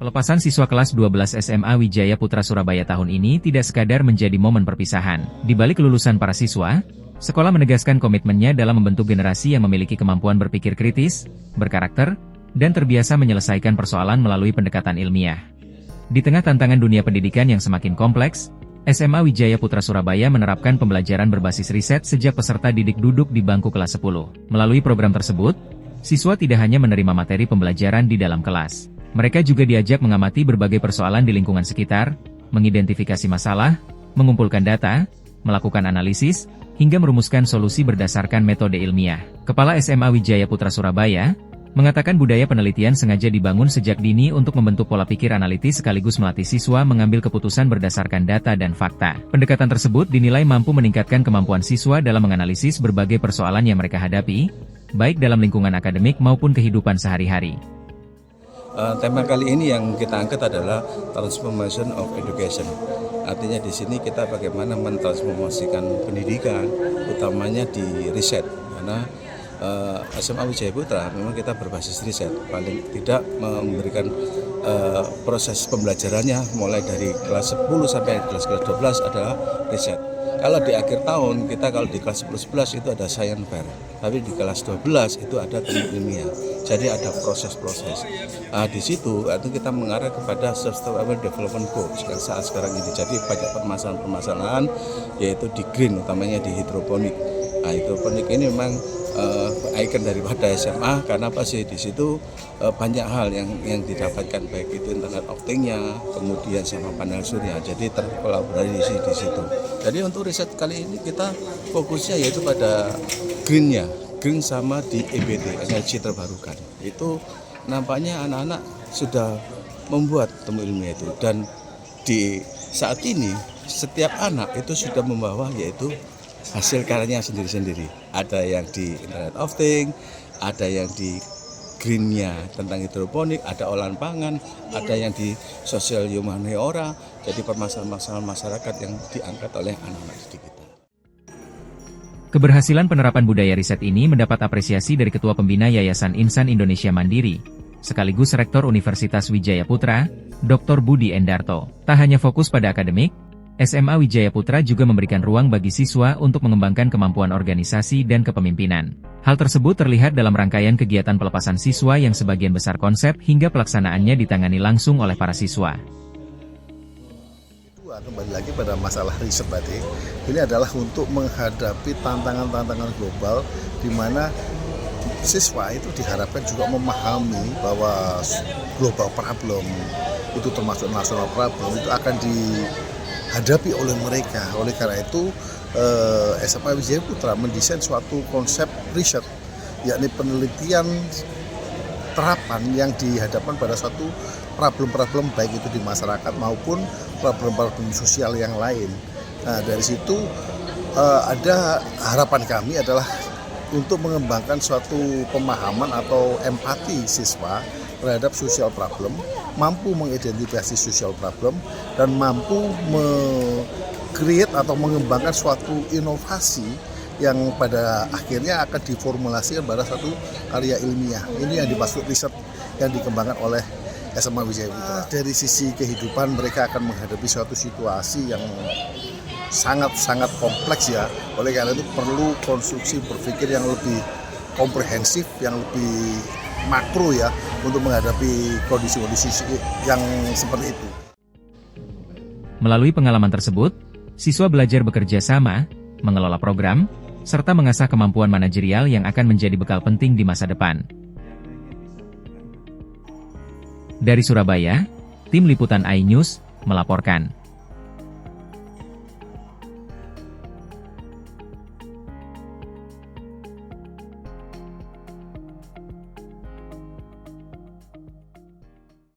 Pelepasan siswa kelas 12 SMA Wijaya Putra Surabaya tahun ini tidak sekadar menjadi momen perpisahan. Di balik kelulusan para siswa, sekolah menegaskan komitmennya dalam membentuk generasi yang memiliki kemampuan berpikir kritis, berkarakter, dan terbiasa menyelesaikan persoalan melalui pendekatan ilmiah. Di tengah tantangan dunia pendidikan yang semakin kompleks, SMA Wijaya Putra Surabaya menerapkan pembelajaran berbasis riset sejak peserta didik duduk di bangku kelas 10. Melalui program tersebut, siswa tidak hanya menerima materi pembelajaran di dalam kelas. Mereka juga diajak mengamati berbagai persoalan di lingkungan sekitar, mengidentifikasi masalah, mengumpulkan data, melakukan analisis, hingga merumuskan solusi berdasarkan metode ilmiah. Kepala SMA Wijaya Putra Surabaya mengatakan budaya penelitian sengaja dibangun sejak dini untuk membentuk pola pikir analitis sekaligus melatih siswa mengambil keputusan berdasarkan data dan fakta. Pendekatan tersebut dinilai mampu meningkatkan kemampuan siswa dalam menganalisis berbagai persoalan yang mereka hadapi, baik dalam lingkungan akademik maupun kehidupan sehari-hari. Tema kali ini yang kita angkat adalah Transformation of Education. Artinya di sini kita bagaimana mentransformasikan pendidikan, utamanya di riset. Karena SMA Wijaya Putra memang kita berbasis riset, paling tidak memberikan proses pembelajarannya mulai dari kelas 10 sampai kelas 12 adalah riset. Kalau di akhir tahun kita kalau di kelas 10-11 itu ada science fair, tapi di kelas 12 itu ada teknik ilmiah. Jadi ada proses-proses. Di situ itu kita mengarah kepada Sustainable Development Goals yang saat sekarang ini. Jadi banyak permasalahan-permasalahan yaitu di green, utamanya di hidroponik. Hidroponik ini memang ikon daripada SMA karena apa sih di situ banyak hal yang didapatkan, baik itu internet of things-nya, kemudian sama panel surya. Jadi terkolaborasi di situ. Jadi untuk riset kali ini kita fokusnya yaitu pada green-nya, green sama di EBT, energi terbarukan. Itu nampaknya anak-anak sudah membuat temu ilmiah itu, dan di saat ini setiap anak itu sudah membawa yaitu hasil karyanya sendiri-sendiri. Ada yang di Internet of Things, ada yang di greennya tentang hidroponik, ada olahan pangan, ada yang di sosial humaniora. Jadi permasalahan-permasalahan masyarakat yang diangkat oleh anak-anak didik kita. Keberhasilan penerapan budaya riset ini mendapat apresiasi dari Ketua Pembina Yayasan Insan Indonesia Mandiri, sekaligus Rektor Universitas Wijaya Putra, Dr. Budi Endarto. Tak hanya fokus pada akademik, SMA Wijaya Putra juga memberikan ruang bagi siswa untuk mengembangkan kemampuan organisasi dan kepemimpinan. Hal tersebut terlihat dalam rangkaian kegiatan pelepasan siswa yang sebagian besar konsep hingga pelaksanaannya ditangani langsung oleh para siswa. Kembali lagi pada masalah riset tadi, ini adalah untuk menghadapi tantangan-tantangan global di mana siswa itu diharapkan juga memahami bahwa global problem itu termasuk nasional problem itu akan dihadapi oleh mereka. Oleh karena itu SMA Wijaya Putra mendesain suatu konsep riset, yakni penelitian terapan yang dihadapkan pada suatu problem-problem baik itu di masyarakat maupun problem-problem sosial yang lain. Nah, dari situ ada harapan kami adalah untuk mengembangkan suatu pemahaman atau empati siswa terhadap social problem, mampu mengidentifikasi social problem, dan mampu atau mengembangkan suatu inovasi yang pada akhirnya akan diformulasikan pada satu karya ilmiah. Ini yang dimaksud riset yang dikembangkan oleh SMA Wijaya Putra. Dari sisi kehidupan mereka akan menghadapi suatu situasi yang sangat-sangat kompleks ya. Oleh karena itu perlu konstruksi berpikir yang lebih komprehensif, yang lebih makro ya untuk menghadapi kondisi-kondisi yang seperti itu. Melalui pengalaman tersebut, siswa belajar bekerja sama, mengelola program, serta mengasah kemampuan manajerial yang akan menjadi bekal penting di masa depan. Dari Surabaya, Tim Liputan iNews melaporkan.